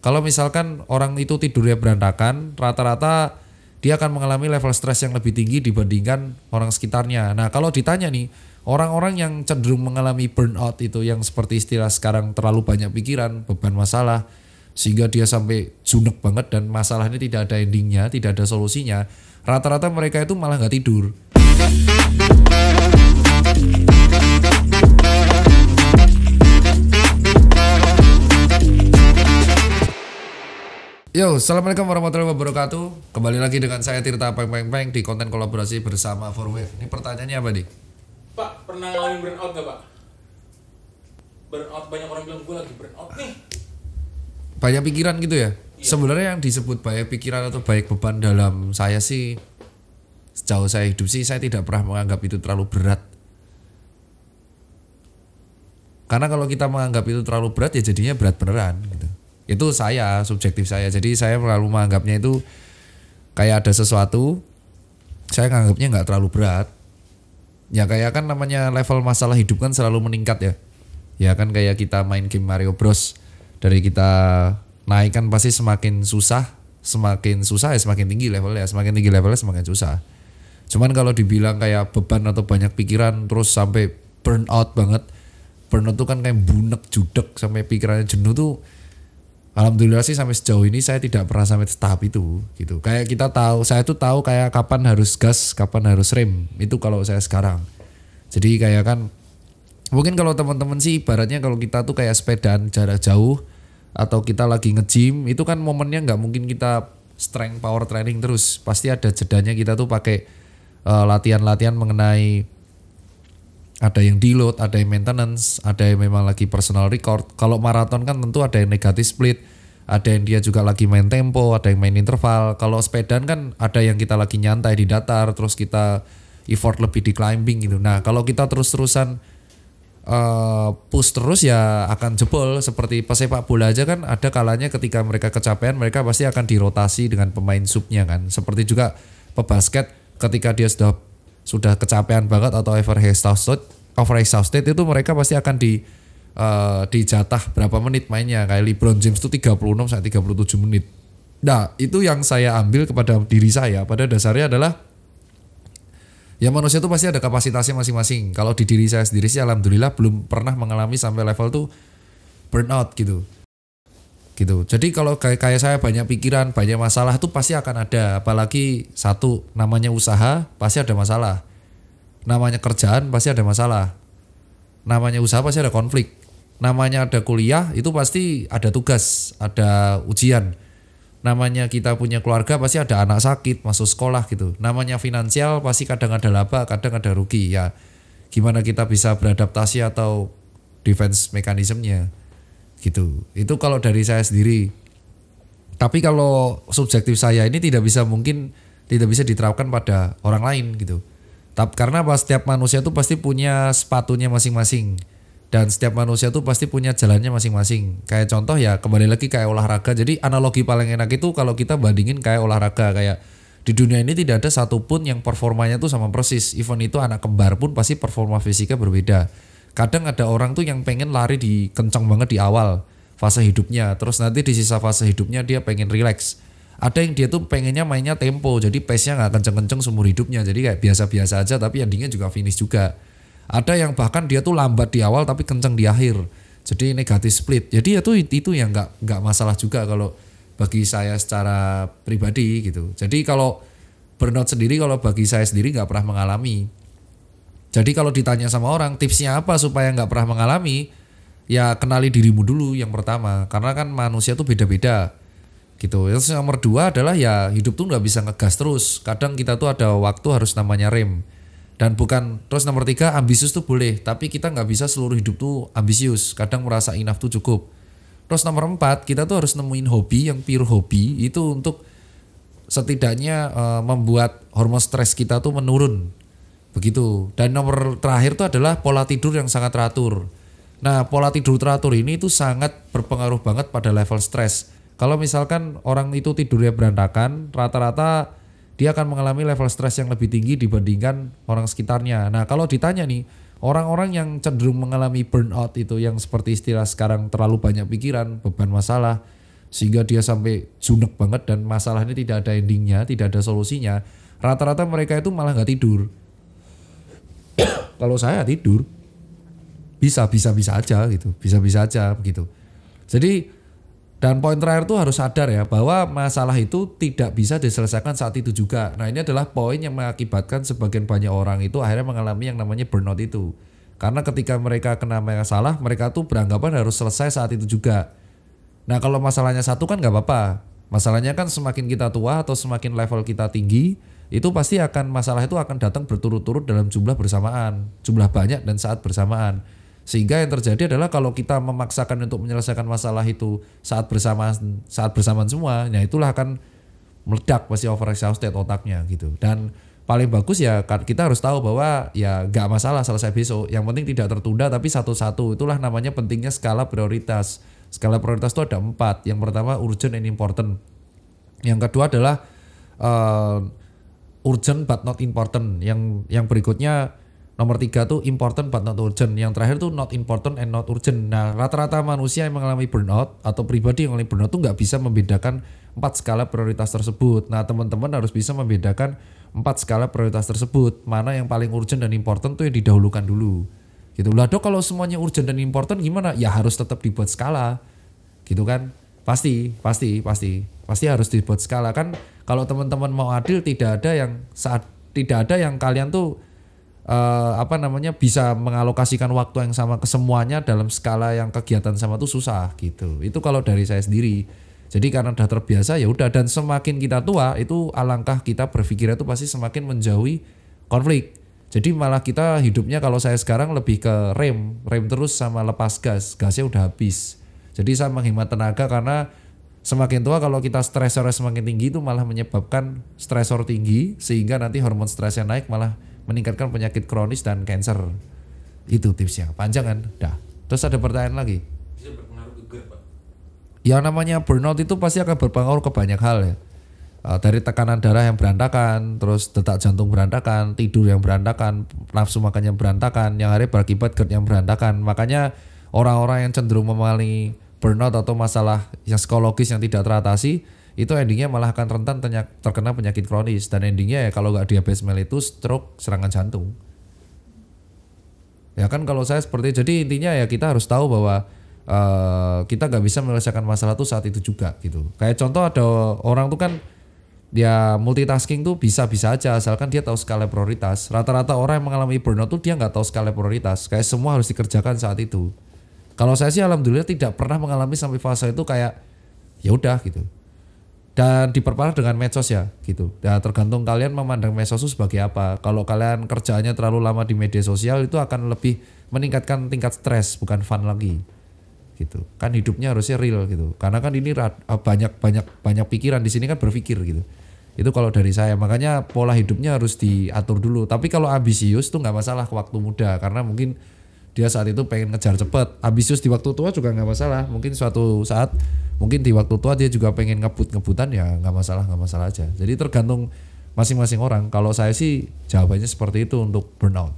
kalau misalkan orang itu tidurnya berantakan, rata-rata dia akan mengalami level stres yang lebih tinggi dibandingkan orang sekitarnya. Nah kalau ditanya nih, orang-orang yang cenderung mengalami burnout itu yang seperti istilah sekarang terlalu banyak pikiran, beban masalah, sehingga dia sampai junek banget dan masalah ini tidak ada endingnya, tidak ada solusinya. Rata-rata mereka itu malah nggak tidur. Yo, assalamualaikum warahmatullahi wabarakatuh. Kembali lagi dengan saya Tirta Peng di konten kolaborasi bersama 4Wave. Ini pertanyaannya apa nih? Pak, pernah ngalamin burnout gak Pak? Burnout, banyak orang bilang gue lagi burnout nih. Banyak pikiran gitu ya? Iya. Sebenarnya yang disebut banyak pikiran atau banyak beban dalam saya sih, sejauh saya hidup sih saya tidak pernah menganggap itu terlalu berat. Karena kalau kita menganggap itu terlalu berat ya jadinya berat beneran gitu. Itu saya, subjektif saya. Jadi saya selalu menganggapnya itu kayak ada sesuatu, saya menganggapnya nggak terlalu berat. Ya kayak kan namanya level masalah hidup kan selalu meningkat ya. Ya kan kayak kita main game Mario Bros. Dari kita naik kan pasti semakin susah ya semakin tinggi levelnya. Semakin tinggi levelnya semakin susah. Cuman kalau dibilang kayak beban atau banyak pikiran terus sampai burnout banget. Burnout tuh kan kayak bunek, judek sampai pikirannya jenuh tuh. Alhamdulillah sih sampai sejauh ini saya tidak pernah sampai tahap itu gitu. Kayak kita tahu, saya tuh tahu kayak kapan harus gas, kapan harus rem. Itu kalau saya sekarang. Jadi kayak kan mungkin kalau teman-teman sih ibaratnya kalau kita tuh kayak sepedaan jarak jauh atau kita lagi nge-gym, itu kan momennya nggak mungkin kita strength power training terus. Pasti ada jedanya kita tuh pakai latihan-latihan mengenai ada yang deload, ada yang maintenance, ada yang memang lagi personal record. Kalau maraton kan tentu ada yang negatif split, ada yang dia juga lagi main tempo, ada yang main interval. Kalau sepedaan kan ada yang kita lagi nyantai di datar, terus kita effort lebih di climbing gitu. Nah kalau kita terus-terusan push terus ya akan jebol. Seperti pesepak bola aja kan ada kalanya ketika mereka kecapean mereka pasti akan dirotasi dengan pemain subnya kan. Seperti juga pebasket ketika dia sudah kecapean banget atau overexhausted itu mereka pasti akan dijatah berapa menit mainnya. Kayak LeBron James itu 36 sampai 37 menit. Nah, itu yang saya ambil kepada diri saya. Pada dasarnya adalah ya manusia itu pasti ada kapasitasnya masing-masing. Kalau di diri saya sendiri sih alhamdulillah belum pernah mengalami sampai level tuh burnout gitu. Jadi kalau kayak saya banyak pikiran, banyak masalah tuh pasti akan ada. Apalagi satu namanya usaha pasti ada masalah. Namanya kerjaan pasti ada masalah. Namanya usaha pasti ada konflik. Namanya ada kuliah itu pasti ada tugas, ada ujian. Namanya kita punya keluarga pasti ada anak sakit, masuk sekolah gitu. Namanya finansial pasti kadang ada laba, kadang ada rugi ya. Gimana kita bisa beradaptasi atau defense mekanismenya gitu. Itu kalau dari saya sendiri. Tapi kalau subjektif saya ini tidak bisa diterapkan pada orang lain gitu. Karena setiap manusia tuh pasti punya sepatunya masing-masing dan setiap manusia tuh pasti punya jalannya masing-masing. Kayak contoh ya kembali lagi kayak olahraga. Jadi analogi paling enak itu kalau kita bandingin kayak olahraga, kayak di dunia ini tidak ada satupun yang performanya tuh sama persis. Even itu anak kembar pun pasti performa fisiknya berbeda. Kadang ada orang tuh yang pengen lari kencang banget di awal fase hidupnya, terus nanti di sisa fase hidupnya dia pengen relax. Ada yang dia tuh pengennya mainnya tempo, jadi pace-nya nggak kenceng-kenceng seumur hidupnya, jadi kayak biasa-biasa aja tapi endingnya juga finish juga. Ada yang bahkan dia tuh lambat di awal tapi kenceng di akhir, jadi negatif split. Jadi itu yang nggak masalah juga kalau bagi saya secara pribadi gitu. Jadi kalau burnout sendiri kalau bagi saya sendiri nggak pernah mengalami. Jadi kalau ditanya sama orang tipsnya apa supaya nggak pernah mengalami, ya kenali dirimu dulu yang pertama, karena kan manusia tuh beda-beda gitu. Terus nomor 2 adalah ya hidup tuh nggak bisa ngegas terus. Kadang kita tuh ada waktu harus namanya rem. Dan bukan terus nomor 3 ambisius tuh boleh, tapi kita nggak bisa seluruh hidup tuh ambisius. Kadang merasa enough tuh cukup. Terus nomor 4 kita tuh harus nemuin hobi yang pure hobi itu untuk setidaknya membuat hormon stres kita tuh menurun. Begitu. Dan nomor terakhir itu adalah pola tidur yang sangat teratur. Nah, pola tidur teratur ini tuh sangat berpengaruh banget pada level stres. Kalau misalkan orang itu tidurnya berantakan, rata-rata dia akan mengalami level stres yang lebih tinggi dibandingkan orang sekitarnya. Nah, kalau ditanya nih, orang-orang yang cenderung mengalami burnout itu yang seperti istilah sekarang terlalu banyak pikiran, beban masalah, sehingga dia sampai junek banget dan masalah ini tidak ada endingnya, tidak ada solusinya, rata-rata mereka itu malah nggak tidur. Kalau saya tidur bisa aja gitu, bisa aja begitu. Jadi dan poin terakhir tuh harus sadar ya bahwa masalah itu tidak bisa diselesaikan saat itu juga. Nah ini adalah poin yang mengakibatkan sebagian banyak orang itu akhirnya mengalami yang namanya burnout itu. Karena ketika mereka kena masalah, mereka tuh beranggapan harus selesai saat itu juga. Nah kalau masalahnya satu kan nggak apa-apa. Masalahnya kan semakin kita tua atau semakin level kita tinggi, itu pasti akan masalah itu akan datang berturut-turut dalam jumlah bersamaan, jumlah banyak dan saat bersamaan. Sehingga yang terjadi adalah kalau kita memaksakan untuk menyelesaikan masalah itu saat bersamaan semua, ya itulah akan meledak pasti over exhausted otaknya gitu. Dan paling bagus ya kita harus tahu bahwa ya nggak masalah selesai besok. Yang penting tidak tertunda tapi satu-satu. Itulah namanya pentingnya skala prioritas. Skala prioritas itu ada 4. Yang pertama urgent and important. Yang kedua adalah urgent but not important. Yang berikutnya nomor 3 tuh important but not urgent. Yang terakhir tuh not important and not urgent. Nah rata-rata manusia yang mengalami burnout atau pribadi yang mengalami burnout tuh nggak bisa membedakan 4 skala prioritas tersebut. Nah teman-teman harus bisa membedakan 4 skala prioritas tersebut. Mana yang paling urgent dan important tuh yang didahulukan dulu. Gitu lah dok, kalau semuanya urgent dan important gimana? Ya harus tetap dibuat skala. Gitu kan? Pasti harus dibuat skala kan. Kalau teman-teman mau adil tidak ada yang kalian tuh bisa mengalokasikan waktu yang sama ke semuanya dalam skala yang kegiatan sama tuh susah gitu. Itu kalau dari saya sendiri. Jadi karena udah terbiasa ya udah, dan semakin kita tua itu alangkah kita berpikirnya itu pasti semakin menjauhi konflik. Jadi malah kita hidupnya kalau saya sekarang lebih ke rem terus sama lepas gasnya udah habis. Jadi saya menghemat tenaga karena semakin tua kalau kita stresornya semakin tinggi itu malah menyebabkan stresor tinggi sehingga nanti hormon stresnya naik malah meningkatkan penyakit kronis dan cancer. Itu tipsnya. Panjang kan? Dah. Terus ada pertanyaan lagi. Bisa berpengaruh ke GERD, Pak? Yang namanya burnout itu pasti akan berpengaruh ke banyak hal ya. Dari tekanan darah yang berantakan, terus detak jantung berantakan, tidur yang berantakan, nafsu makan yang berantakan, yang akhirnya berakibat GERD yang berantakan. Makanya orang-orang yang cenderung mengalami burnout atau masalah yang psikologis yang tidak teratasi itu endingnya malah akan rentan terkena penyakit kronis, dan endingnya ya kalau nggak diabetes mellitus, stroke, serangan jantung. Ya kan kalau saya seperti, jadi intinya ya kita harus tahu bahwa kita nggak bisa menyelesaikan masalah itu saat itu juga gitu. Kayak contoh ada orang tuh kan dia multitasking tuh bisa aja asalkan dia tahu skala prioritas. Rata-rata orang yang mengalami burnout tuh dia nggak tahu skala prioritas. Kayak semua harus dikerjakan saat itu. Kalau saya sih alhamdulillah tidak pernah mengalami sampai fase itu kayak ya udah gitu. Dan diperparah dengan medsos ya gitu. Ya tergantung kalian memandang medsos itu sebagai apa. Kalau kalian kerjaannya terlalu lama di media sosial itu akan lebih meningkatkan tingkat stres, bukan fun lagi. Gitu. Kan hidupnya harusnya real gitu. Karena kan ini banyak pikiran di sini kan berpikir gitu. Itu kalau dari saya. Makanya pola hidupnya harus diatur dulu. Tapi kalau ambisius tuh nggak masalah ke waktu muda karena mungkin dia saat itu pengen ngejar cepet. Ambisius di waktu tua juga nggak masalah. Mungkin suatu saat, mungkin di waktu tua dia juga pengen ngebutan ya nggak masalah aja. Jadi tergantung masing-masing orang. Kalau saya sih jawabannya seperti itu untuk burnout.